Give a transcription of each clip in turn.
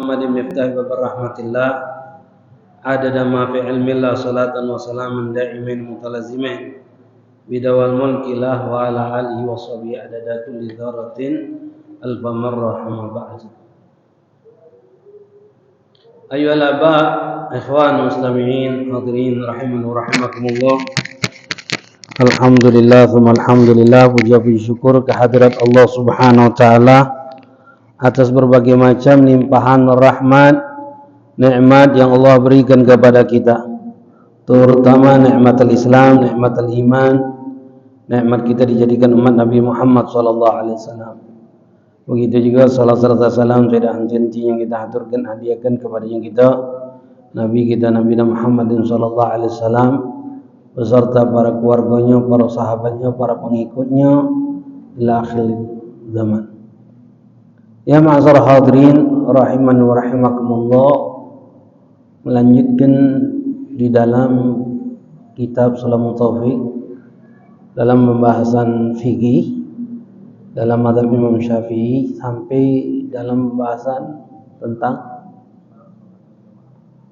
محمد مفتاح باب رحمة الله عدد ما في علم الله صلاة وسلاما دائمين متلازمين بدوام الملك له وعلى آله وصحبه عدد كل ذرة ألف مرة أما بعد. أيها الآباء إخوان المستمعين حاضرين رحمنا ورحمكم الله. Alhamdulillah, alhamdulillah, puji syukur kehadirat Allah Subhanahu wa taala atas berbagai macam limpahan rahmat, nikmat yang Allah berikan kepada kita. Terutama nikmatul Islam, nikmatul iman, nikmat kita dijadikan umat Nabi Muhammad sallallahu alaihi wasallam. Begitu juga salat serta salam tidak henti yang kita aturkan hadiahkan kepada yang kita Nabi kita Nabi Muhammadin sallallahu alaihi wasallam beserta para keluarganya, para sahabatnya, para pengikutnya ila akhir zaman. Ya ma'azar hadirin rahiman wa rahimakumullah, melanjutkan di dalam kitab Salamut Taufiq dalam pembahasan fikih dalam mazhab Imam Syafi'i sampai dalam pembahasan tentang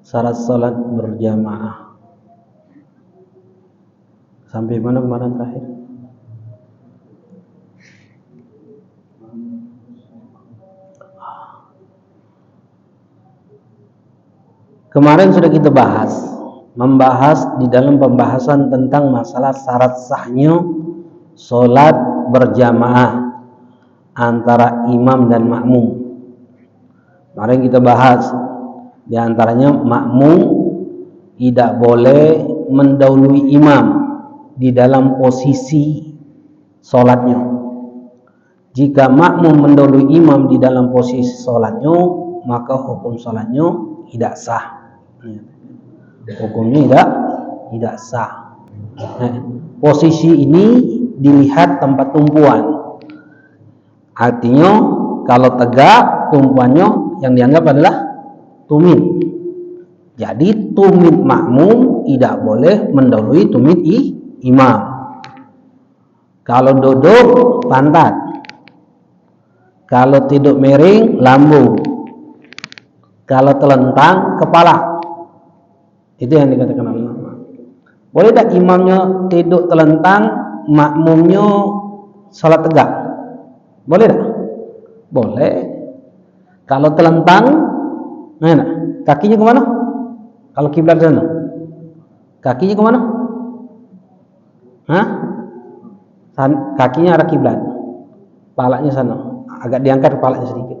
syarat salat berjamaah. Sampai mana kemarin terakhir? Kemarin sudah kita membahas di dalam pembahasan tentang masalah syarat sahnya solat berjamaah antara imam dan makmum. Kemarin kita bahas di antaranya makmum tidak boleh mendahului imam di dalam posisi solatnya. Jika makmum mendahului imam di dalam posisi solatnya, maka hukum solatnya tidak sah. Hukumnya tidak sah. Posisi ini dilihat tempat tumpuan. Artinya kalau tegak tumpuannya yang dianggap adalah tumit. Jadi tumit makmum tidak boleh mendahului tumit imam. Kalau duduk pantat, kalau tidur miring lambung, kalau telentang kepala. Itu yang dikatakan ulama. Boleh tak imamnya tidur telentang, makmumnya salat tegak? Boleh tak? Boleh. Kalau telentang, mana? Kakinya ke mana? Kalau kiblat sana, kakinya ke mana? Kakinya arah kiblat, kepalanya sana, agak diangkat kepalanya sedikit.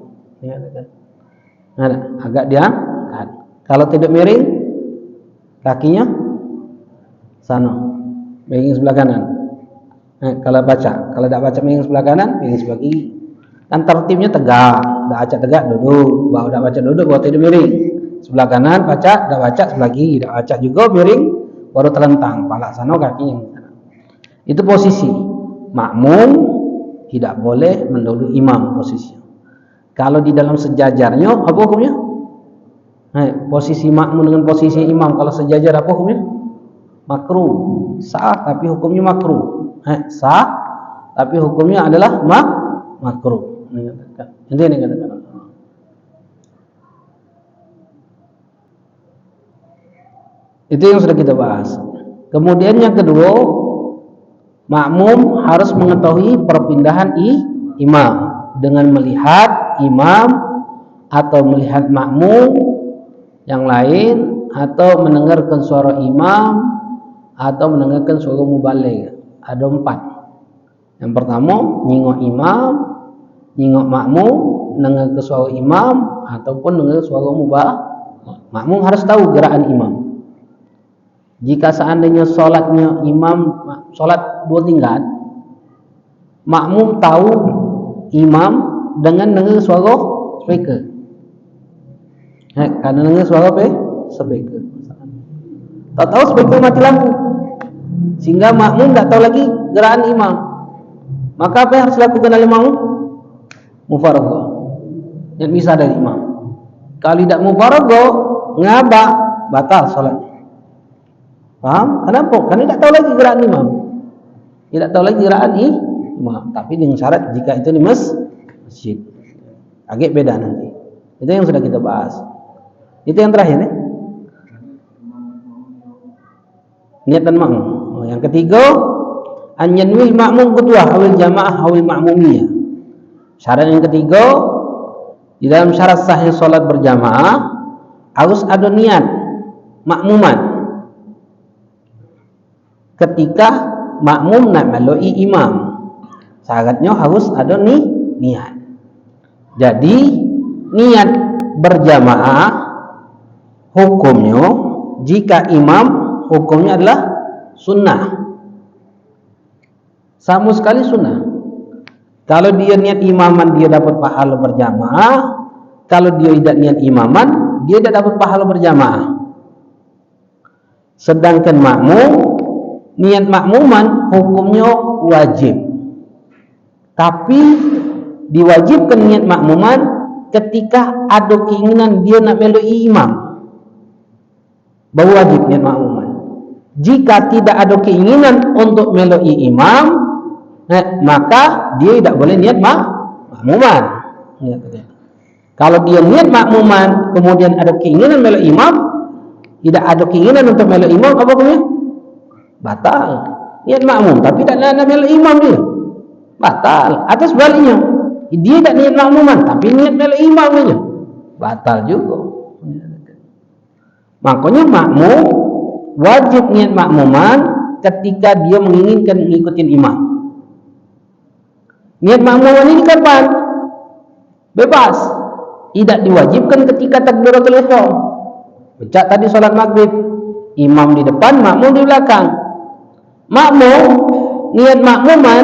Agak diangkat. Kalau tidak miring, kakinya sana, miring sebelah kanan. Kalau tidak baca miring sebelah kanan, miring sebelah kiri. Kan tertibnya tegak, dah baca tegak duduk, baru dah baca duduk, baru tidak miring. Sebelah kanan baca, dah baca sebelah kiri, dah baca juga miring, baru telentang, kepala sana, kakinya. Itu posisi makmum tidak boleh mendahului imam posisinya. Kalau di dalam sejajarnya apa hukumnya? Posisi makmum dengan posisi imam kalau sejajar apa hukumnya? Makruh. Sah tapi hukumnya makruh. Sah tapi hukumnya adalah makruh. Ini yang dikatakan. Itu yang sudah kita bahas. Kemudian yang kedua, makmum harus mengetahui perpindahan imam dengan melihat imam atau melihat makmum yang lain atau mendengarkan suara imam atau mendengarkan suara mubaligh. Ada 4. Yang pertama, nyingok imam, nyingok makmum, mendengar suara imam ataupun mendengar suara mubaligh. Makmum harus tahu gerakan imam. Jika seandainya solatnya imam solat 2 tingkat, makmum tahu imam dengan dengar suara speaker. Karena dengar suara speaker. Tak tahu speaker mati lampu, sehingga makmum tak tahu lagi gerakan imam. Maka apa yang harus dilakukan oleh makmum? Mufaraqah. Yang bisa dari imam. Kalau tidak mufaraqah, ngabak, batal solatnya. Paham? Kenapa? Karena tidak tahu lagi gerakan imam. Tidak tahu lagi gerakan imam. Tapi dengan syarat jika itu di masjid. Agak beda nanti. Itu yang sudah kita bahas. Itu yang terakhir ya. Niatan makmum. Oh, yang ketiga, an yanwil ma'mum qudwah awil jamaah awil ma'mumiyah. Syarat yang ketiga, di dalam syarat sahih salat berjamaah harus ada niat makmuman. Ketika makmum nak meloi imam, syaratnya harus ada niat. Jadi niat berjamaah hukumnya jika imam hukumnya adalah sunnah, sama sekali sunnah. Kalau dia niat imaman dia dapat pahala berjamaah, kalau dia tidak niat imaman dia tidak dapat pahala berjamaah. Sedangkan makmum, niat makmuman hukumnya wajib, tapi diwajibkan niat makmuman ketika ada keinginan dia nak meloi imam, baru wajib niat makmuman. Jika tidak ada keinginan untuk meloi imam, maka dia tidak boleh niat makmuman. Kalau dia niat makmuman kemudian ada keinginan meloi imam, tidak ada keinginan untuk meloi imam, apa hukumnya? Batal. Niat makmum tapi tak nak meloi imam, dia batal. Atau sebaliknya, dia tak niat makmuman tapi niat meloi imam saja, batal juga. Makanya makmum wajib niat makmuman ketika dia menginginkan mengikuti imam. Niat makmuman ini kapan? Bebas. Tidak diwajibkan ketika takbiratul ihram. Baca tadi salat maghrib, imam di depan, makmum di belakang. Makmum niat makmuman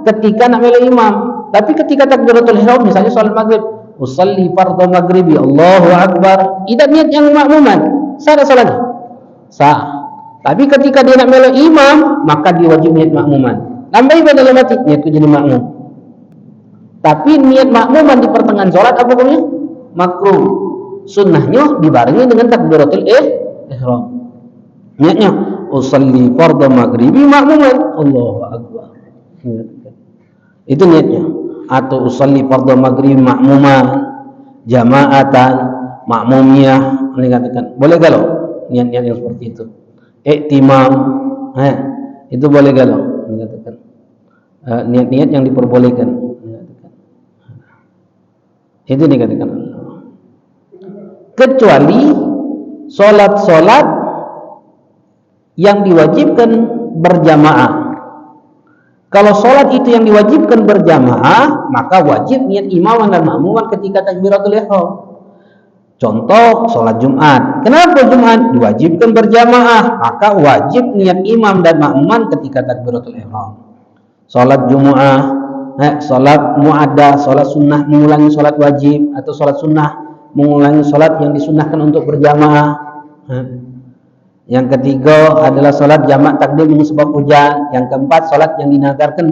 ketika nak meloi imam, tapi ketika takbiratul ihram misalnya salat maghrib, usalli fardhu maghribi Allahu akbar, tidak niat yang makmuman, sah salatnya? Sah. Tapi ketika dia nak meloi imam, maka dia wajib niat makmuman. Tambah ibadah dalam hati, niatku jadi makmum. Tapi niat makmuman di pertengahan salat apa hukumnya? Makruh. Sunnahnya dibarengi dengan takbiratul ihram. Niatnya usalli fardhu maghribi makmuman Allahu akbar. Itu niatnya. Atau usalli fardhu maghribi makmuman jamaatan makmumiyah, ini katakan. Boleh kalau niat-niat yang seperti itu. Iktimam, itu boleh kalau ini katakan. Niat-niat yang diperbolehkan. Itu dikatakan. Kecuali solat-solat yang diwajibkan berjamaah. Kalau solat itu yang diwajibkan berjamaah, maka wajib niat imaman dan makmuman ketika takbiratul ihram. Contoh solat Jumat. Kenapa Jumat diwajibkan berjamaah? Maka wajib niat imam dan makmuman ketika takbiratul ihram. Solat Jumat, solat muaddah, solat sunnah mengulangi solat wajib, atau solat sunnah mengulangi solat yang disunnahkan untuk berjamaah. Yang ketiga adalah solat jamak takdim sebab hujan. Yang keempat solat yang dinadarkan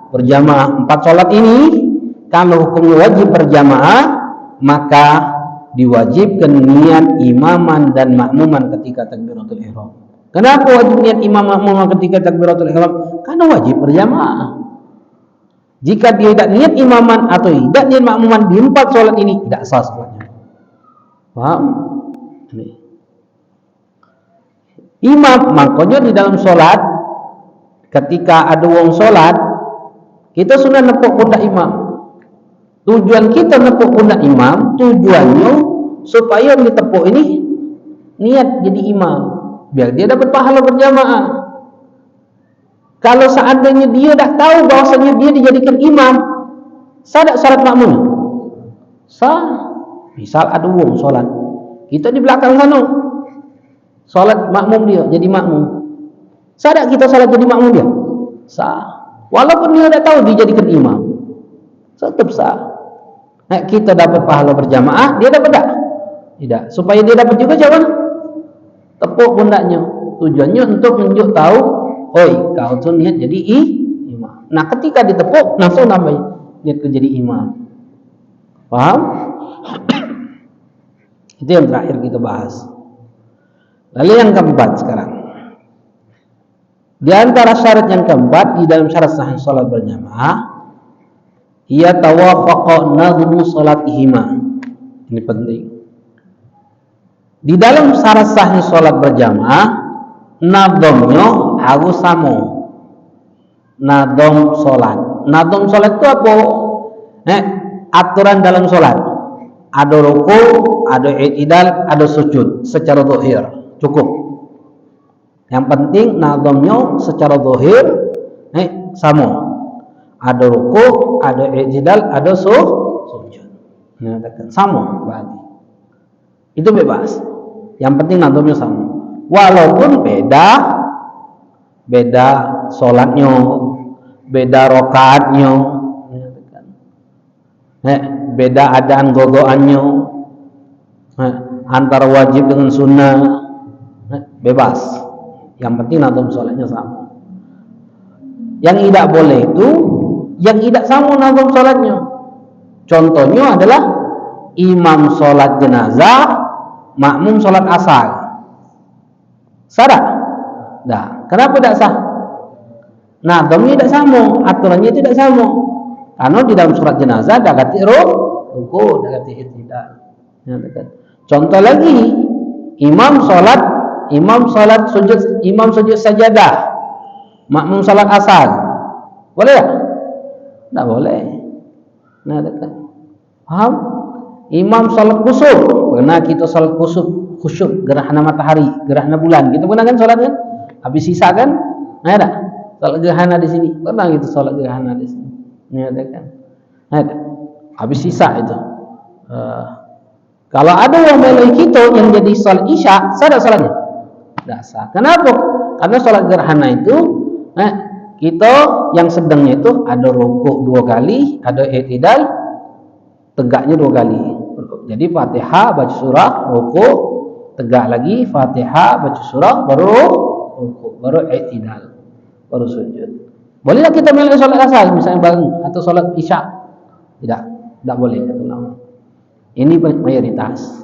berjamaah. 4 solat ini kalau hukumnya wajib berjamaah, maka diwajibkan niat imaman dan makmuman ketika takbiratul ihram. Kenapa wajib niat imam makmuman ketika takbiratul ihram? Karena wajib berjamaah. Jika dia tidak niat imaman atau tidak niat makmuman di 4 solat ini, tidak sah solatnya. Paham? Ini. Imam, makanya di dalam solat, ketika ada wong solat, kita sudah nepuk pundak imam. Tujuan kita nepuk pundak imam, tujuannya supaya yang ditepuk ini niat jadi imam, biar dia dapat pahala berjamaah. Kalau seandainya dia tak tahu bahwasanya dia dijadikan imam, sah tak salat makmum? Sah. Misal ada wong salat, kita di belakang sana, salat makmum dia jadi makmum. Sah tak kita salat jadi makmum dia? Sah. Walaupun dia tak tahu dijadikan imam, tetap sah. Nah, kita dapat pahala berjamaah, dia dapat tak? Tidak. Supaya dia dapat juga jangan tepuk pundaknya. Tujuannya untuk menunjuk tahu, oi, kau tuh niat jadi imam. Nah, ketika ditepuk, langsung nambahin niat jadi imam. Paham? Itu yang terakhir kita bahas. Lalu yang keempat sekarang. Di antara syarat yang keempat di dalam syarat sahih salat berjamaah, ia tawafaqa nadhmu salatihima. Ini penting. Di dalam syarat sahnya sholat berjamaah, nadhamnya harus sama. Nadham sholat. Nadham sholat itu apa? Aturan dalam sholat. Ada ruku, ada i'tidal, ada sujud secara zahir. Cukup. Yang penting nadhamnya secara zahir sama. Ada ruku, ada i'tidal, ada sujud. Sama berarti. Itu bebas. Yang penting nadhamnya sama. Walaupun beda sholatnya, beda rakaatnya, beda adaan gogoannya, antara wajib dengan sunnah, bebas. Yang penting nadham sholatnya sama. Yang tidak boleh itu yang tidak sama nadham sholatnya. Contohnya adalah imam sholat jenazah, makmum sholat asar. Sah tak? Nah, kenapa tidak sah? Nadhamnya tidak sama, aturannya tidak sama. Karena di dalam sholat jenazah ada kata ruku, ada kata i'tidal. Contoh lagi, imam sujud sajadah, makmum sholat asar. Boleh tak? Tak boleh. Nah, paham? Imam sholat kusuf. Pernah kita sholat khusyuk gerhana matahari, gerhana bulan. Kita pernah kan sholat kan? Habis sisa kan? Nah, ada sholat gerhana di sini. Pernah kita sholat gerhana di sini. Nah, ada kan? Ada. Habis sisa itu. Kalau ada yang melai kita yang jadi sholat isya, sah tak sholatnya? Tak sah. Kenapa? Karena sholat gerhana itu, kita yang sedangnya itu ada rukuk 2 kali, ada i'tidal, tegaknya 2 kali. Jadi Fatihah baca surah, rukuk, tegak lagi, Fatihah baca surah, baru rukuk, baru i'tidal, baru sujud. Bolehlah kita melai sholat asar misalnya bareng atau sholat isya? Tidak boleh kata ulama. Ini mayoritas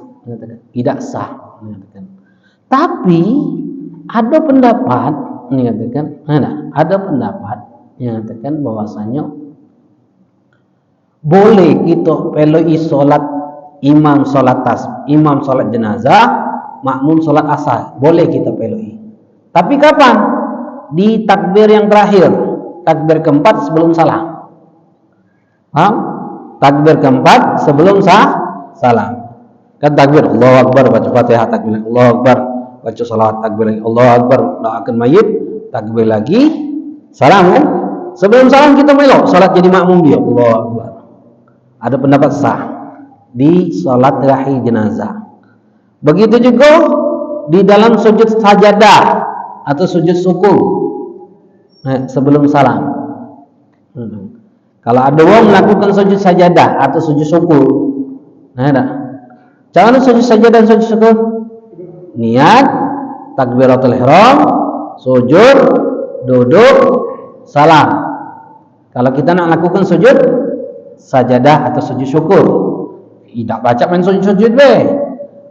tidak sah. Tapi ada pendapat ada pendapat yang mengatakan bahwasanya boleh kita peloi sholat imam sholat jenazah, makmum sholat asar, boleh kita peloi. Tapi kapan? Di takbir yang terakhir, takbir keempat sebelum salam. Takbir keempat sebelum salam. Kan takbir Allahu Akbar, baca Fatihah, takbir Allahu Akbar, baca salat, takbir lagi Allahu Akbar, doakan mayit, takbir lagi, salam kan? Sebelum salam kita melok salat jadi makmum dia, Allahu Akbar. Ada pendapat sah di salat terakhir jenazah. Begitu juga di dalam sujud sajadah atau sujud syukur sebelum salam. Kalau ada orang melakukan sujud sajadah atau sujud syukur, jangan sujud sajadah dan sujud syukur. Niat, takbiratul ihram, sujud, duduk, salam. Kalau kita nak lakukan sujud sajadah atau sujud syukur, tidak baca main sujud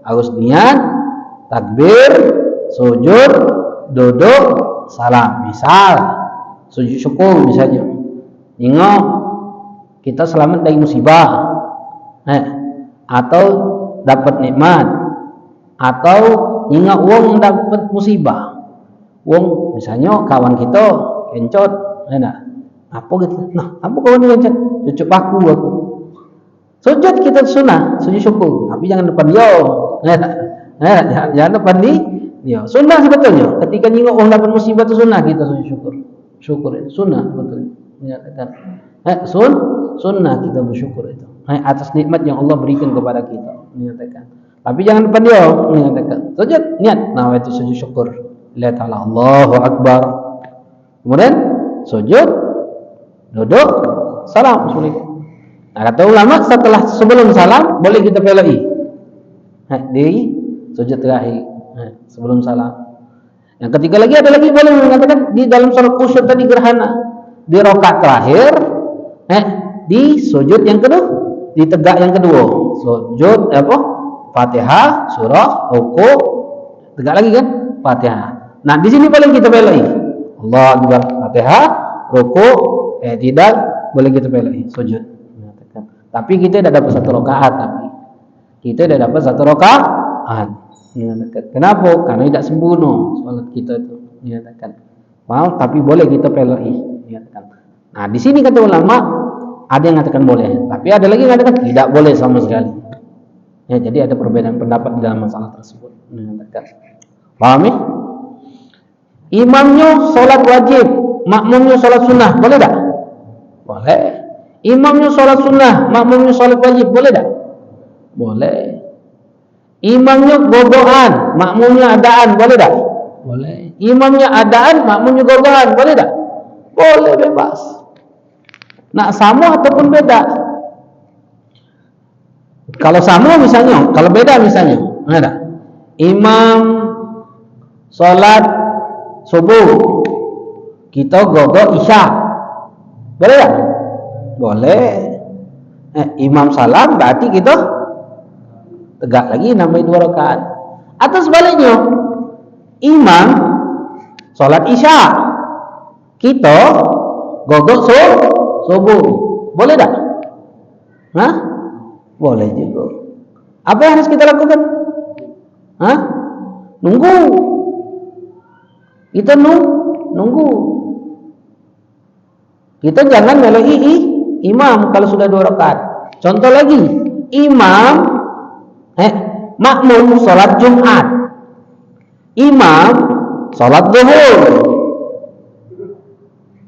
harus niat, takbir, sujud, duduk, salam. Misal sujud syukur misalnya, ingat kita selamat dari musibah, atau dapat nikmat, atau ingat wong dapat musibah. Wong misalnya kawan kita kencot, apa gitu? Nah, apa kawan kencot? Cucuk paku aku. Sujud kita sunnah, sujud syukur, tapi jangan depan dia. Jangan depan dia. Sunnah sebetulnya. Ketika ingat wong dapat musibah itu sunnah kita sujud syukur. Syukur itu sunnah betul. Menyatakan sunnah kita bersyukur itu atas nikmat yang Allah berikan kepada kita, menyatakan. Tapi jangan depan dia, menyatakan. Sujud niat, nah itu sujud syukur. Lihat Allah, Allahu Akbar. Kemudian sujud, duduk, salam. Nah, kata ulama sebelum salam boleh kita pelai di sujud terakhir sebelum salam. Yang ketiga lagi ada lagi boleh mengatakan di dalam salat khusyuk tadi gerhana, di rakaat terakhir, di sujud yang kedua, di tegak yang kedua, sujud Fatihah, surah, rukuk, tegak lagi kan, Fatihah. Nah di sini boleh kita pelai, Allahu Akbar, Fatihah, rukuk, tidak boleh kita pelai, sujud. Tapi kita tidak dapat 1 rakaat, tapi kita dah dapat 1 rakaat. Kenapa? Karena tidak sempurna salat kita itu. Dikatakan. Wow, tapi boleh kita pelai. Dikatakan. Nah, di sini kata ulama ada yang mengatakan boleh, tapi ada lagi yang mengatakan tidak boleh sama sekali. Ya, jadi ada perbedaan pendapat dalam masalah tersebut. Dikatakan. Paham ya? Imamnya salat wajib, makmumnya salat sunnah, boleh tak? Boleh. Imamnya salat sunnah, makmumnya salat wajib, boleh tak? Boleh. Imamnya gogohan, makmumnya adaan, boleh tak? Boleh. Imamnya adaan, makmumnya gogohan, boleh tak? Boleh, bebas. Nak sama ataupun beda. Kalau sama misalnya, kalau beda misalnya, ada. Imam salat subuh, kita gogo isya, boleh tak? Boleh. Imam salam berarti kita tegak lagi nambah 2 rakaat. Atau sebaliknya, imam salat isya, kita godok subuh, boleh tak? Hah? Boleh juga. Apa yang harus kita lakukan? Hah? Nunggu. Kita nunggu. Kita jangan meloi imam kalau sudah 2 rakaat. Contoh lagi, imam makmum salat Jumat, imam salat zuhur,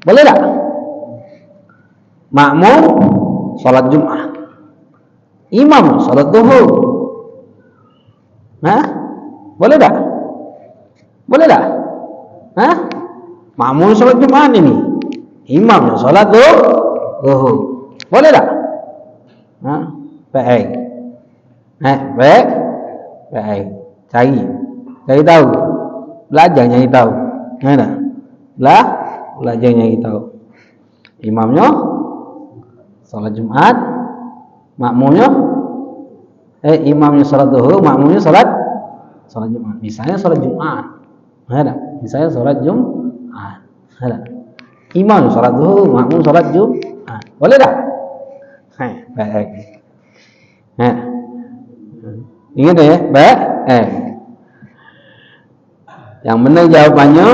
boleh tak? Makmum salat Jumat, imam salat zuhur, boleh tak? Boleh tak? Makmum salat Jumat ini, imam salat zuhur, boleh tak? Baik. Baik. Cari tahu. Belajar nyari tahu. Belajar nyari tahu. Imamnya salat Jumat, makmumnya imamnya salat zuhur, makmumnya salat Jumat. Misalnya salat Jumat. Misalnya salat Jumat. Imam salat zuhur, makmum salat Jumat. Boleh tak? Baik. Ingat ya, baik. Yang benar jawabannya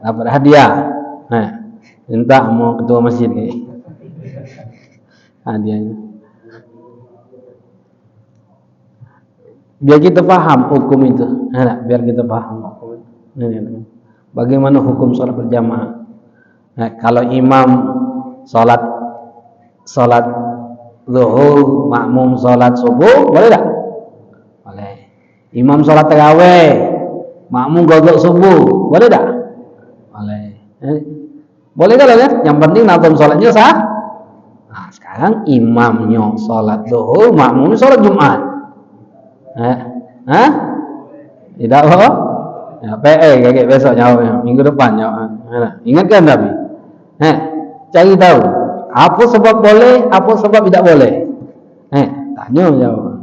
dapat hadiah. Minta mau ketua masjid ni. Hadiahnya. Biar kita faham hukum itu. Biar kita faham hukum itu. Bagaimana hukum salat berjamaah? Kalau imam salat zuhur, makmum salat subuh, boleh tak? Boleh. Imam salat tarawih, makmum godok subuh, boleh tak? Boleh. Boleh tak ya? Yang penting nazam salatnya sah. Nah, sekarang imamnya salat zuhur, makmumnya salat Jumat. Tidak apa? Ya, kayak besok jawabnya, minggu depan jawab. Ingatkan tapi. Cari tahu. Apa sebab boleh, apa sebab tidak boleh? Tanya jawab.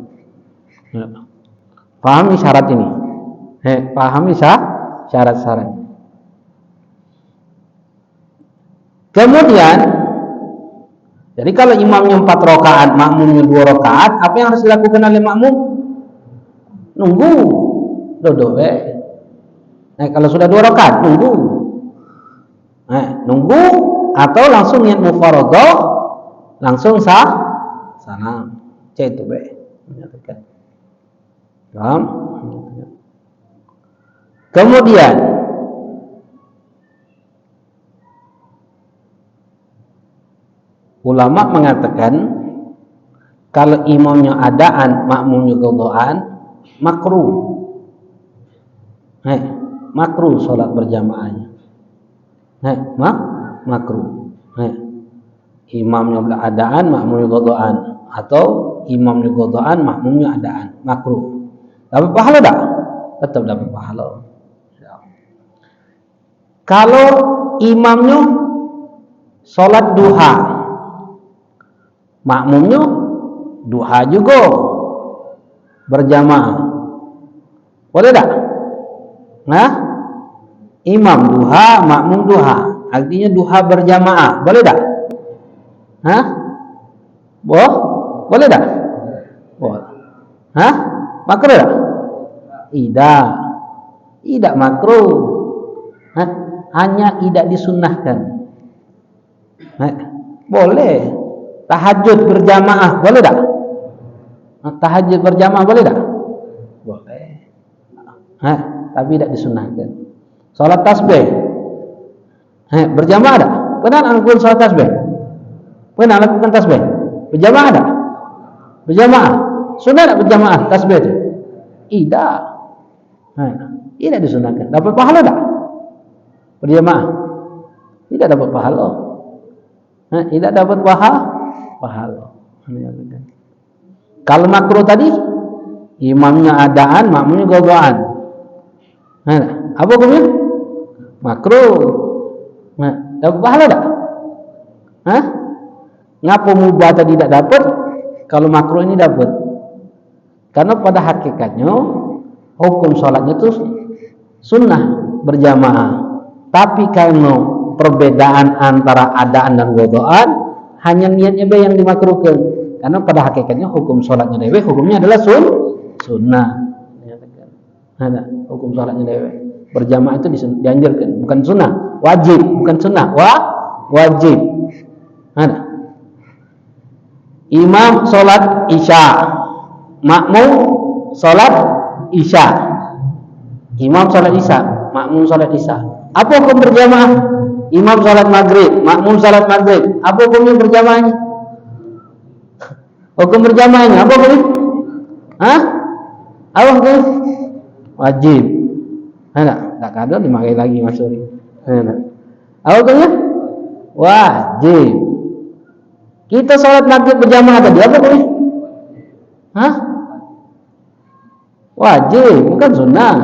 Pahami syarat ini. Pahami syarat-syarat. Kemudian, jadi kalau imamnya 4 rakaat, makmumnya 2 rakaat, apa yang harus dilakukan oleh makmum? Nunggu. Duduk. Kalau sudah 2 rakaat, nunggu. Nunggu atau langsung niat mufarogoh, langsung salam. Itu menyatakan. Paham? Kemudian ulama mengatakan kalau imamnya adaan, makmumnya qadhaan, makruh. Makruh salat berjamaahnya. Makruh. Imamnya adaan, makmumnya qadhaan, atau imamnya qadhaan, makmumnya adaan, makruh. Dapat pahala tak? Tetap dapat pahala. Kalau imamnya salat duha, makmumnya duha juga berjamaah, boleh tak? Imam duha, makmum duha, artinya duha berjamaah, boleh tak? Boleh tak? Boleh. Hah? Makruh tak? Tidak makruh. Hanya tidak disunnahkan. Boleh. Tahajud berjamaah boleh tak? Tahajud berjamaah boleh tak? Boleh. Tapi tidak disunnahkan. Salat tasbih berjamaah tak? Pernah lakukan salat tasbih? Pernah lakukan tasbih? Berjamaah tak? Berjamaah. Sunnah tak berjamaah tasbih itu? Tidak. Tidak disunnahkan. Dapat pahala tak? Berjamaah? Tidak dapat pahala. Tidak dapat pahala. Kalau makruh tadi, imamnya adaan, makmumnya gogoan. Apa hukumnya? Makruh. Dapat pahala tak? Ngapa mubah tadi tidak dapat? Kalau makruh ini dapat. Karena pada hakikatnya hukum sholatnya itu sunnah berjamaah. Tapi karena perbedaan antara adaan dan godoan, hanya niatnya yang dimakruhkan. Karena pada hakikatnya hukum sholatnya dewe, hukumnya adalah sunnah. Hukum sholatnya dewe berjamaah itu dianjurkan, bukan sunnah. Wajib, bukan sunnah. Wajib. Imam sholat isya, makmum sholat isya. Imam sholat isya, makmum sholat isya. Apa hukum berjamaah? Imam sholat maghrib, makmum sholat maghrib. Apa hukumnya berjamaahnya? Hukum berjamaahnya apa hukumnya? Apa hukumnya? Wajib. Tak ada dimakai lagi Mas Suri. Apa hukumnya? Wajib. Kita sholat maghrib berjamaah tadi apa hukumnya? Wajib, bukan sunnah.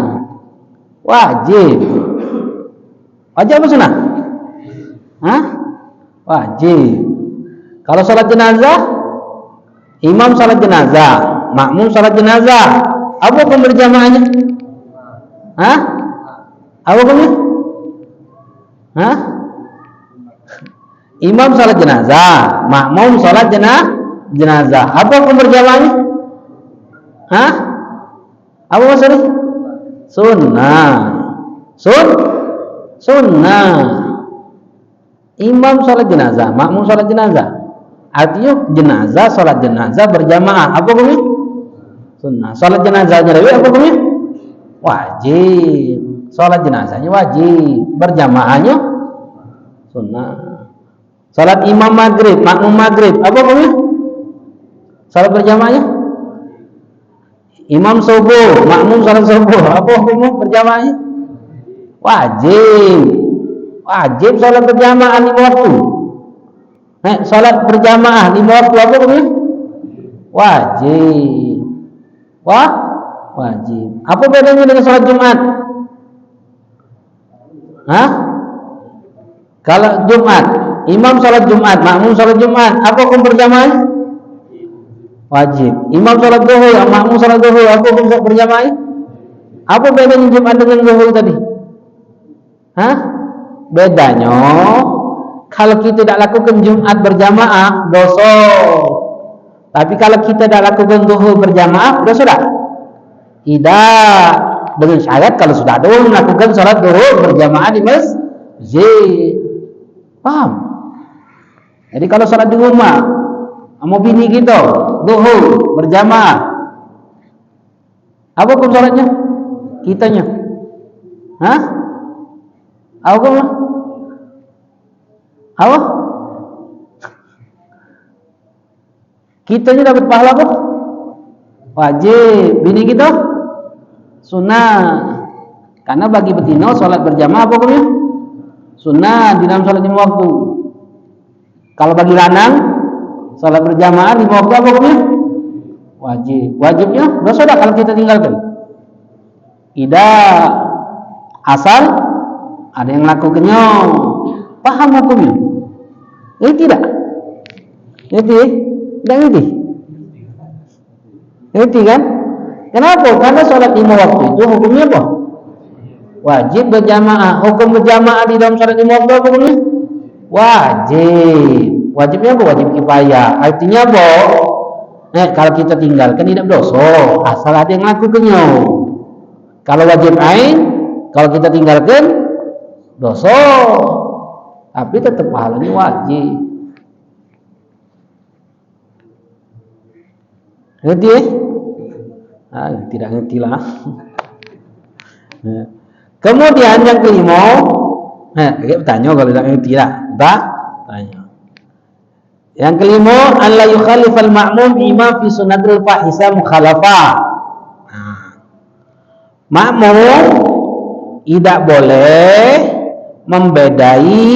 Wajib. Wajib apa sunnah? Wajib. Kalau sholat jenazah, imam sholat jenazah, makmum sholat jenazah. Apa hukum berjamaahnya? Apa hukumnya? Imam sholat jenazah, makmum sholat jenazah. Apa hukum berjamaahnya? Apa maksudnya? Sunnah. Sunnah. Imam sholat jenazah, makmum sholat jenazah. Artinya jenazah, sholat jenazah berjamaah. Apa hukumnya? Sunnah. Sholat jenazahnya apa hukumnya? Wajib. Sholat jenazahnya wajib. Berjamaahnya sunnah. Salat imam maghrib, makmum maghrib, apa hukumnya? Salat berjamaahnya? Imam subuh, makmum salat subuh, apa hukumnya berjamaahnya? Wajib. Wajib salat berjamaah 5 waktu. Salat berjamaah 5 waktu, apa hukumnya? Wajib. Wajib. Apa bedanya dengan salat Jumat? Kalau Jumat, imam sholat Jumat, makmum sholat Jumat, apa hukum berjamaah? Wajib. Imam sholat zuhur, makmum sholat zuhur, apa hukum berjamaah? Apa bedanya Jumat dengan zuhur tadi? Bedanya, kalau kita tidak lakukan Jumat berjamaah, dosa. Tapi kalau kita tidak lakukan zuhur berjamaah, dosa tak? Tidak. Dengan syarat kalau sudah ada orang melakukan sholat zuhur berjamaah di masjid. Paham? Jadi kalau sholat di rumah sama bini kita, zuhur berjamaah, apa hukum sholatnya? Kitanya? Apa hukumnya? Apa? Kitanya dapat pahala apa? Wajib. Bini kita? Sunnah. Karena bagi betina sholat berjamaah apa hukumnya? Sunnah di dalam sholat 5 waktu. Kalau bagi lanang sholat berjamaah 5 waktu apa hukumnya? Wajib. Wajibnya dosa tak kalau kita tinggalkan? Tidak. Asal ada yang melakukannya. Paham hukumnya? Tidak. Tidak ngerti. Ngerti kan? Kenapa? Karena sholat 5 waktu itu hukumnya apa? Wajib berjamaah. Hukum berjamaah di dalam sholat 5 waktu apa hukumnya? Wajib. Wajibnya apa? Wajib kifayah. Artinya apa? Kalau kita tinggalkan tidak berdosa, asal ada yang lakukannya. Kalau wajib ain, kalau kita tinggalkan dosa, tapi tetap pahalanya wajib. Ngerti ya? Tidak ngerti lah. Kemudian yang kelima, kita bertanya kalau tidak ngerti lah, tanya. Yang kelima, alla yukhalifal ma'mum imam fi sunnatil fahisah mukhalafah. Makmum tidak boleh membedai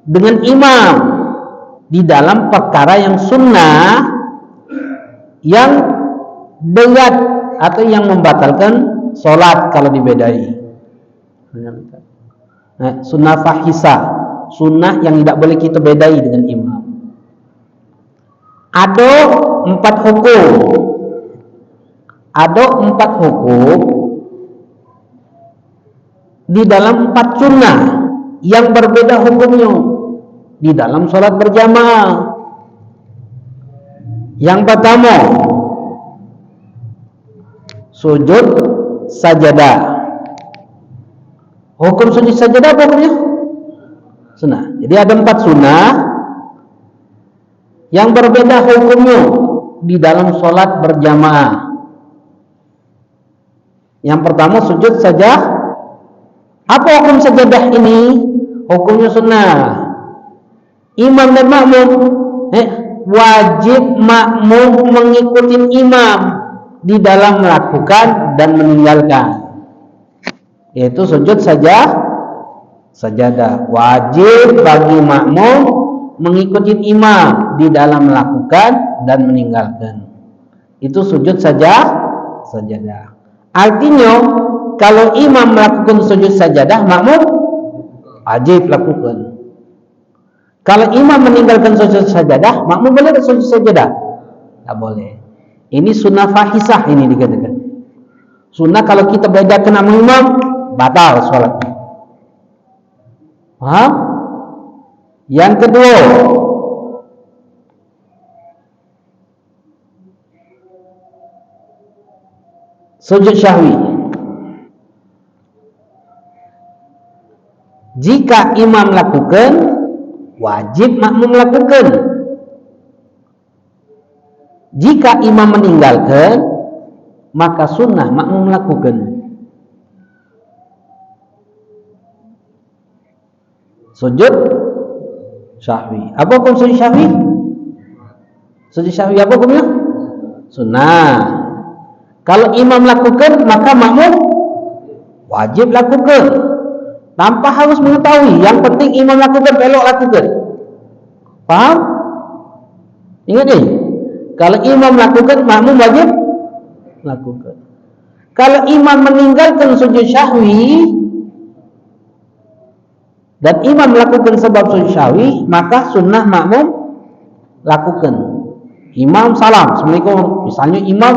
dengan imam di dalam perkara yang sunnah, yang berat atau yang membatalkan sholat kalau dibedai. Sunnah fahisah, sunnah yang tidak boleh kita bedai dengan imam. Ada 4 hukum. Ada 4 hukum di dalam 4 sunnah yang berbeda hukumnya di dalam sholat berjamaah. Yang pertama, sujud sajadah. Hukum sujud sajadah apa hukumnya? Sunnah. Jadi ada 4 sunnah yang berbeda hukumnya di dalam sholat berjamaah. Yang pertama, sujud sajadah. Apa hukum sajadah ini? Hukumnya sunnah. Imam dan makmum, wajib makmum mengikuti imam di dalam melakukan dan meninggalkan, yaitu sujud sajadah. Wajib bagi makmum mengikuti imam di dalam melakukan dan meninggalkan. Itu sujud sajadah. Artinya, kalau imam melakukan sujud sajadah, makmum wajib lakukan. Kalau imam meninggalkan sujud sajadah, makmum boleh tak sujud sajadah? Tak boleh. Ini sunnah fahisah ini dikatakan. Sunnah kalau kita bedakan sama imam, batal sholatnya. Paham? Yang kedua, sujud syahwi. Jika imam lakukan, wajib makmum lakukan. Jika imam meninggalkan, maka sunnah makmum lakukan. Sujud syahwi. Apa hukum sujud syahwi? Sujud syahwi apa hukumnya? Sunnah. Kalau imam lakukan, maka makmum wajib lakukan. Tanpa harus mengetahui. Yang penting imam lakukan, elok lakukan. Paham? Ingat ni. Kalau imam lakukan, makmum wajib lakukan. Kalau imam meninggalkan sujud syahwi dan imam melakukan sebab sujud syahwi, maka sunnah makmum lakukan. Imam salam, Assalamualaikum. Misalnya imam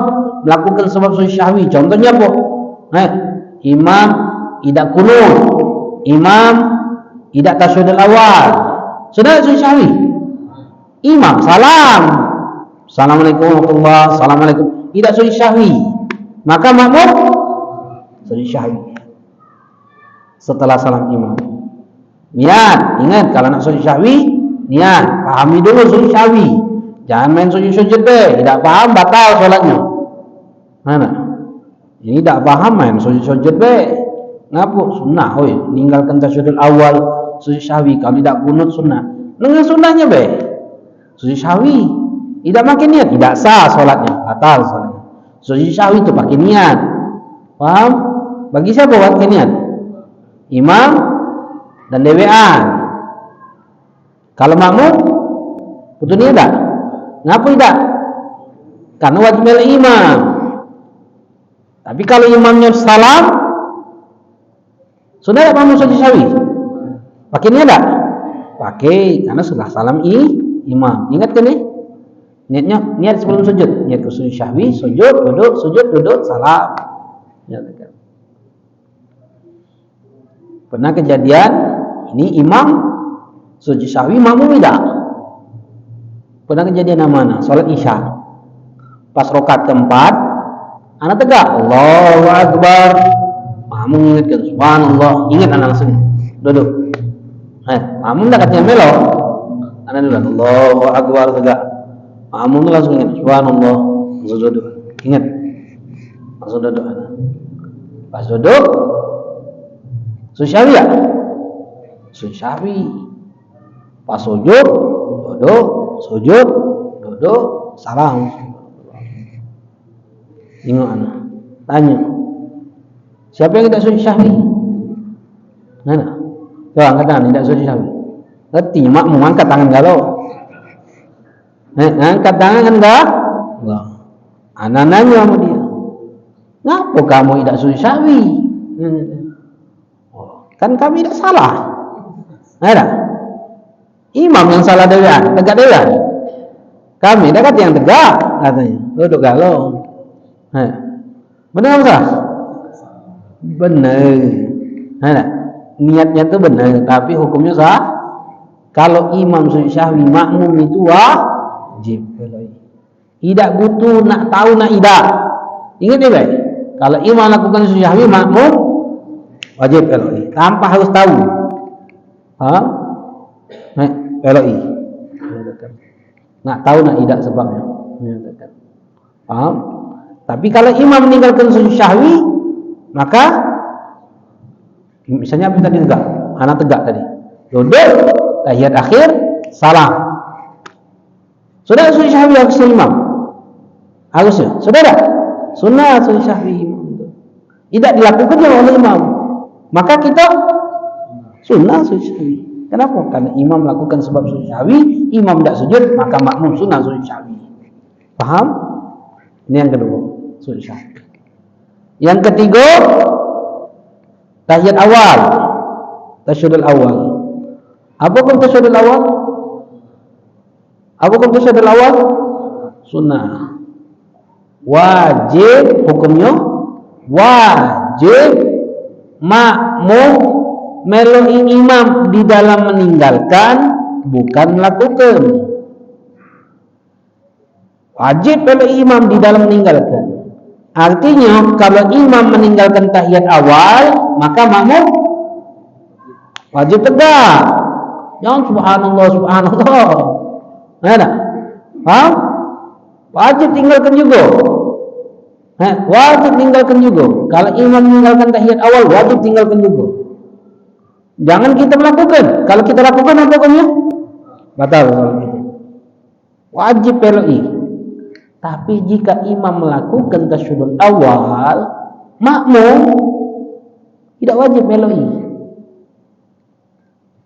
melakukan sebab sujud syahwi. Contohnya apa? Imam tidak kunut, imam tidak tasyahudul awal. Sudah sujud syahwi. Imam salam, Assalamualaikum warahmatullahi wabarakatuh. Assalamualaikum. Tidak sujud syahwi, maka makmum sujud syahwi setelah salam imam. Niat, ingat kalau nak sujud syahwi, niat, pahami dulu sujud syahwi. Jangan main sujud-sujud deh, tidak paham batal solatnya. Mana? Ini tak paham main sujud-sujud deh. Ngapa? Sunnah, oi, meninggalkan tasyahudul awal, sujud syahwi. Kalau tidak kunut sunnah. Dengan sunnahnya be. Sujud syahwi, tidak pakai niat, tidak sah solatnya, batal solatnya. Sujud syahwi itu pakai niat. Paham? Bagi siapa pakai niat? Imam dan dewean. Kalau makmum, butuh niat tak? Ngapa tidak? Karena wajib milik imam. Tapi kalau imamnya salam, sudah tak makmum sujud syahwi? Pakai niat tak? Pakai, karena sudah salam imam. Ingat kan ni? Niatnya, niat sebelum sujud. Niat ke sujud syahwi, sujud, duduk, salam. Niat. Pernah kejadian, ini imam sujud syahwi, makmum tidak. Pernah kejadian mana? Salat isya. Pas rakaat keempat, anak tegak, Allahu Akbar. Makmum ingatkan, subhanallah, ingat anak langsung duduk. Makmum dah katanya melo, anak duduk, Allahu Akbar tegak. Makmum tu langsung ingat, subhanallah, langsung duduk. Ingat, langsung duduk anak. Pas duduk, sujud syahwi ya? Sujud syahwi. Pas sujud, duduk, sujud, duduk, salam. Tengok anak, tanya, siapa yang tidak sujud syahwi? Mana? Coba angkat tangan, tidak sujud syahwi. Ngerti, makmum angkat tangan galau. Angkat tangan kan enggak? Enggak. Anak nanya sama dia, ngapa kamu tidak sujud syahwi? Kan kami tidak salah. Ada? Imam yang salah dewan, tegak dewan. Kami dah kata yang tegak, katanya. Duduk galau. Benar apa salah? Benar. Ada? Niatnya tu benar, tapi hukumnya sah. Kalau imam sujud syahwi, makmum itu wajib. Tidak butuh nak tahu nak tidak. Ingat ya baik. Kalau imam lakukan sujud syahwi, makmum wajib LOI tanpa harus tahu. Paham? LOI. Nak tahu nak tidak sebabnya. Paham? Tapi kalau imam meninggalkan sujud syahwi, maka misalnya apa tadi tegak? Anak tegak tadi. Duduk, tahiyat akhir, salam. Sudah sujud syahwi harusnya imam. Harusnya. Sudah tak? Sunnah sujud syahwi imam. Tidak dilakukan oleh imam. Maka kita sunnah sujud syahwi. Kenapa? Karena imam melakukan sebab sujud syahwi, imam tidak sujud, maka makmum sunnah sujud syahwi. Paham? Ini yang kedua, sujud syahwi. Yang ketiga, tahiyat awal. Tasyahudul awal. Apa hukum tasyahudul awal? Apa hukum tasyahudul awal? Sunnah. Wajib hukumnya, wajib makmum meloi imam di dalam meninggalkan, bukan melakukan. Wajib meloi imam di dalam meninggalkan. Artinya kalau imam meninggalkan tahiyat awal, maka makmum wajib tegak. Jangan subhanallah subhanallah. Ada? Paham? Wajib tinggalkan juga. Wajib tinggalkan juga. Kalau imam meninggalkan tahiyat awal, wajib tinggalkan juga. Jangan kita melakukan. Kalau kita lakukan apa hukumnya? Batal kalau itu. Wajib LOI. Tapi jika imam melakukan tasyahudul awal, makmum tidak wajib LOI.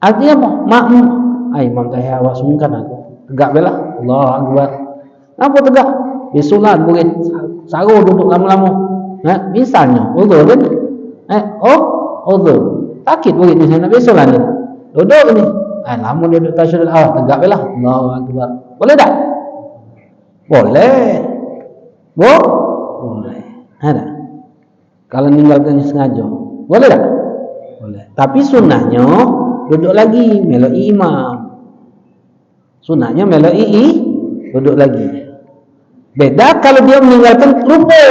Artinya apa? Makmum, imam tahiyat awal sungkan aku. Tegak bela, Allahu Akbar. Apa tegak? Bisulat boleh saru duduk lama-lama. Misalnya, uzur kan? Uzur. Sakit boleh misalnya bisulat ni. Duduk ni. Lama duduk tasyahudul awal, tegak bela, Allahu Akbar. Boleh tak? Boleh. Boleh. Ada. Kalau meninggalkan sengaja, boleh tak? Boleh. Tapi sunnahnya duduk lagi meloi imam. Sunnahnya meloi duduk lagi. Beda kalau dia meninggalkan lupa.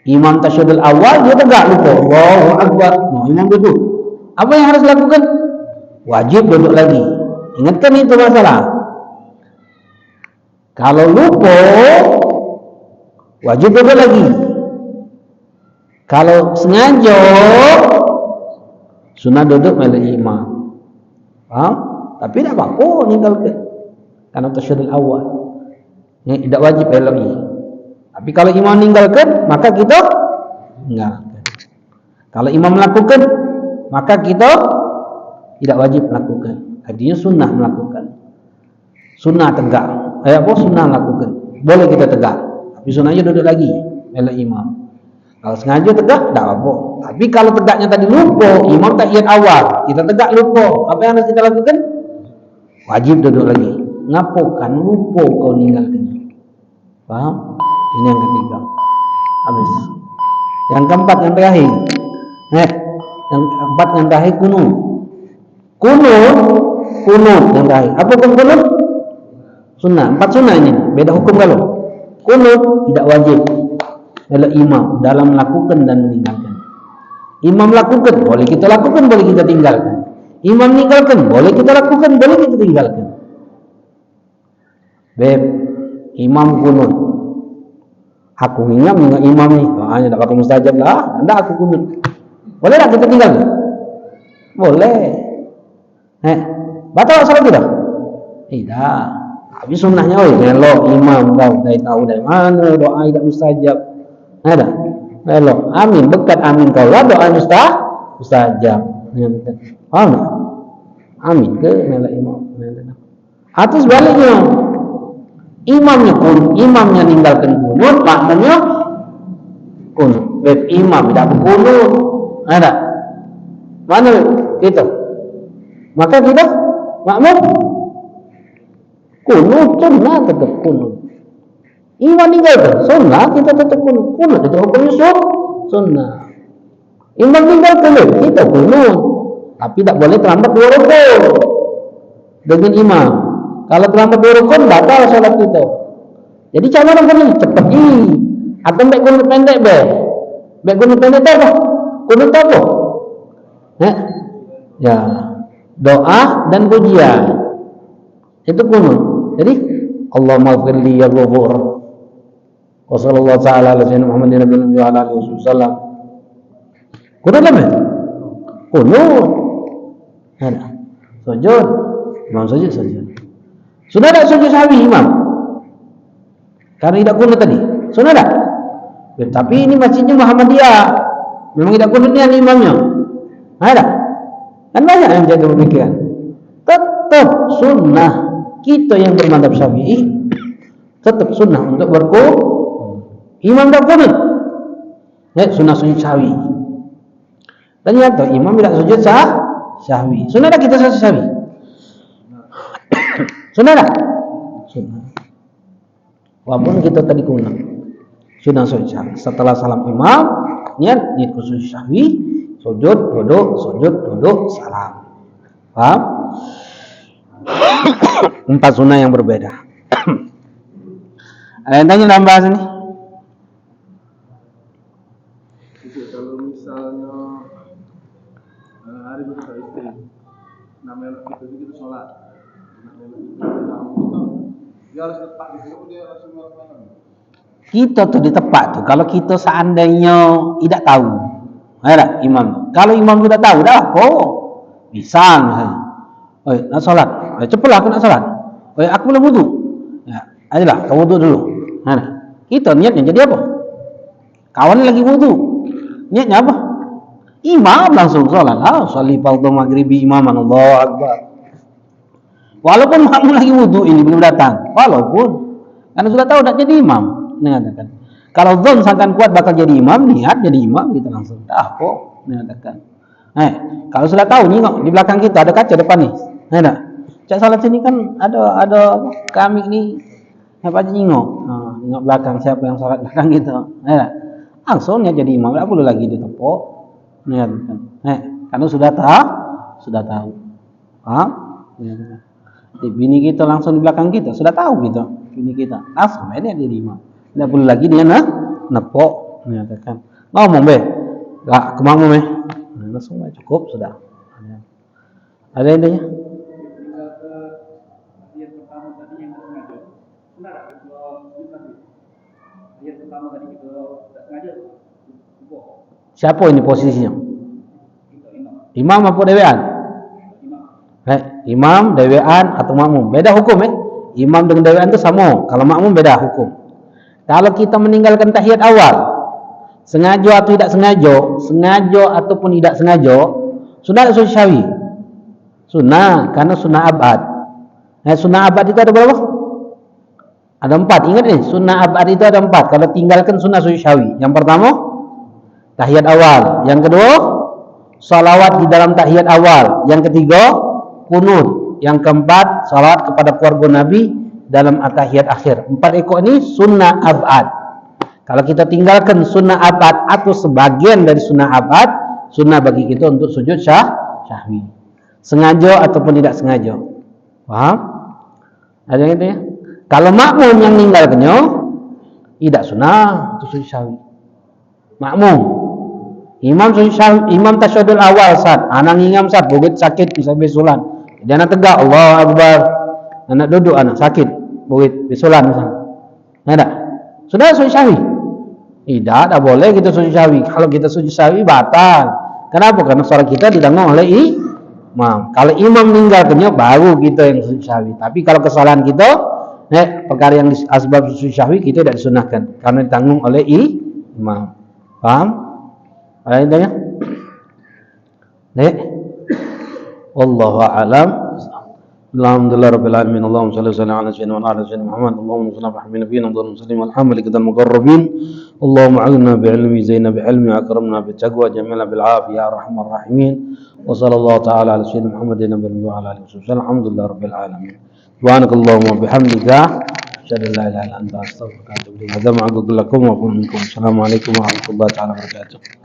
Imam tasyahudul awal dia tegak lupa. Allahu Akbar. Imam duduk. Apa yang harus lakukan? Wajib duduk lagi. Ingatkan itu masalah. Kalau lupa, wajib duduk lagi. Kalau sengaja, sunnah duduk meloi imam. Paham? Tapi tidak apa-apa meninggalkan. Karena tasyahudul awal. Ini tidak wajib LOI. Tapi kalau imam meninggalkan, maka kita meninggalkan. Kalau imam melakukan, maka kita tidak wajib melakukan. Artinya sunnah melakukan. Sunnah tegak. Sunnah melakukan. Boleh kita tegak. Tapi sunnahnya duduk lagi meloi imam. Kalau sengaja tegak, tidak apa-apa. Tapi kalau tegaknya tadi lupa, imam tahiyat awal, kita tegak lupa, apa yang harus kita lakukan? Wajib duduk lagi. Ngapa kan lupa kau meninggalkannya? Paham? Ini yang ketiga. Habis. Yang keempat, yang terakhir. Yang keempat, yang terakhir kunut. Kunut yang terakhir. Apa hukum kunut? Sunnah. 4 sunnah ini. Beda hukum kalau. Kunut tidak wajib oleh imam dalam melakukan dan meninggalkan. Imam lakukan, boleh kita lakukan, boleh kita tinggalkan. Imam meninggalkan, boleh kita lakukan, boleh kita tinggalkan. Beb, imam kunut. Aku ingat dengan imam ni, hanya tak pakai mustajab lah, anda aku kunut. Boleh tak kita tinggalkan? Boleh. Batal salat tidak? Tidak. Tapi sunnahnya, melok imam kau tahu dari mana doa tidak mustajab. Ada. Melok, amin, bekat amin kau lah doa mustajab. Faham tak? Amin ke melok imam? Atau sebaliknya, imamnya ninggalkan kunut, makmumnya kunut. Imam tidak berkunut, ada. Mana kita? Maka kita makmum kunut, sunnah tetap kunut. Imam ninggalkan sunnah, kita tetap kunut. Kunut itu hukumnya sunnah. Imam ninggalkan kita kunut, tapi tak boleh terlambat 2 rukun dengan imam. Kalau terlambat 2 rukun, batal salat kita. Jadi cara mana ni? Cepat ni. Atau baik kunut pendek baik kunut pendek tak apa? Kunut tak apa? Ya, doa dan pujian itu kunut. Jadi Allahumma ighfirli ya ghafur. Wa sallallahu ta'ala ala sayyidina Muhammadin nabiyyi wa ala alihi wasallam. Kunut apa? Kunut. Ada. Sujud. Imam sujud. Sudah tak sujud sahwi imam? Karena tidak kunut tadi. Sudah tak? Tapi ini masjidnya Muhammadiyah. Memang tidak kunutnya imamnya. Ada. Kan banyak yang jaga pemikiran. Tetap sunnah. Kita yang bermadzhab Syafi'i tetap sunnah untuk berkunut. Imam tak kunut. Sunnah sujud sahwi. Ternyata imam tidak sujud sahwi. Sunnah tak kita sujud sahwi? Sunnah tak? Sunnah. Walaupun kita tadi kunut. Sunnah sujud sahwi. Setelah salam imam, niat sujud sahwi, sujud, duduk, salam. Paham? 4 sunnah yang berbeda. Ada yang tanya dalam bahas ini? Kalau misalnya hari berbuka istri, namanya kita sholat, dia harus letak di situ, dia langsung melakukan. Kita tuh di tempat tuh. Kalau kita seandainya tidak tahu, ada imam. Kalau imam tidak tahu, dah bisa misalnya. Nak sholat. Cepatlah aku nak sholat. Aku belum wudu. Ya, ayolah, kamu wudu dulu. Kita niatnya jadi apa? Kawan lagi wudu. Niatnya apa? Imam langsung sholat. Sholli fardhu maghribi imaman, Allahu Akbar. Walaupun makmum lagi wudu ini belum datang. Walaupun karena sudah tahu nak jadi imam. Mengatakan. Kalau zon sangkan kuat bakal jadi imam, niat jadi imam kita langsung. Dah kok mengatakan. Kalau sudah tahu nih di belakang kita ada kaca depan nih. Ada. Cak salat sini kan ada kami ni apa aja nyingok. Nyingok belakang siapa yang salat belakang gitu. Ada. Langsung niat jadi imam, tak perlu lagi ditepuk. Niat kan. Karena sudah tahu. Paham? Jadi bini kita langsung di belakang kita, sudah tahu gitu. Bini kita langsung niat jadi imam. Tidak perlu lagi dia nepok menyatakan ngomong gak kemampu langsung cukup sudah. Ada yang tanya? Siapa ini posisinya? Imam apa dewean? Imam, dewean atau makmum? Beda hukum Imam dengan dewean itu sama. Kalau makmum beda hukum. Kalau kita meninggalkan tahiyat awal, sengaja atau tidak sengaja ataupun tidak sengaja, sunnah sujud sahwi. Sunnah, karena sunnah abad. Sunnah abad itu ada berapa? Ada 4. Ingat nih, sunnah abad itu ada 4. Kalau tinggalkan sunnah sujud sahwi. Yang pertama, tahiyat awal. Yang kedua, salawat di dalam tahiyat awal. Yang ketiga, kunut. Yang keempat, salawat kepada keluarga Nabi dalam tahiyat akhir. 4 ekor ini sunnah abad. Kalau kita tinggalkan sunnah abad atau sebagian dari sunnah abad, sunnah bagi kita untuk sujud sahwi. Sengaja ataupun tidak sengaja. Paham? Ada yang itu ya? Kalau makmum yang meninggalkannya, Tidak sunnah itu sujud sahwi. Makmum. Imam sujud sahwi, imam tasyahudul awal saat anak ngingam saat bukit sakit bisa besulan. Dia anak tegak Allahu Akbar. Anak duduk anak sakit bukit besulan misalnya. Ada. Sudah sujud sahwi. Tidak boleh kita sujud sahwi. Kalau kita sujud sahwi batal. Kenapa? Karena salat kita ditanggung oleh imam. Kalau imam meninggalkannya baru kita yang sujud sahwi. Tapi kalau kesalahan kita, perkara yang asbab sujud sahwi kita tidak disunahkan karena ditanggung oleh imam. Paham? Ada yang tanya? Wallahu a'lam. Alhamdulillah rabbil alamin. Allahumma shalli ala sayyidina wa ala sayyidina Muhammad. Allahumma salli ala nabiyina Muhammad wa sallim ala malaikatil muqarrabin. Allahumma a'inna bi'ilmi zaina bi'ilmi akramna bitaqwa jamilna bil afiyah ya arhamar rahimin. Wa sallallahu ta'ala ala sayyidina Muhammadin wa ala alihi wasallam. Alhamdulillah rabbil alamin. Subhanakallahumma bihamdika asyhadu an la ilaha illa anta astaghfiruka wa atubu ilaik. Assalamualaikum warahmatullahi wabarakatuh.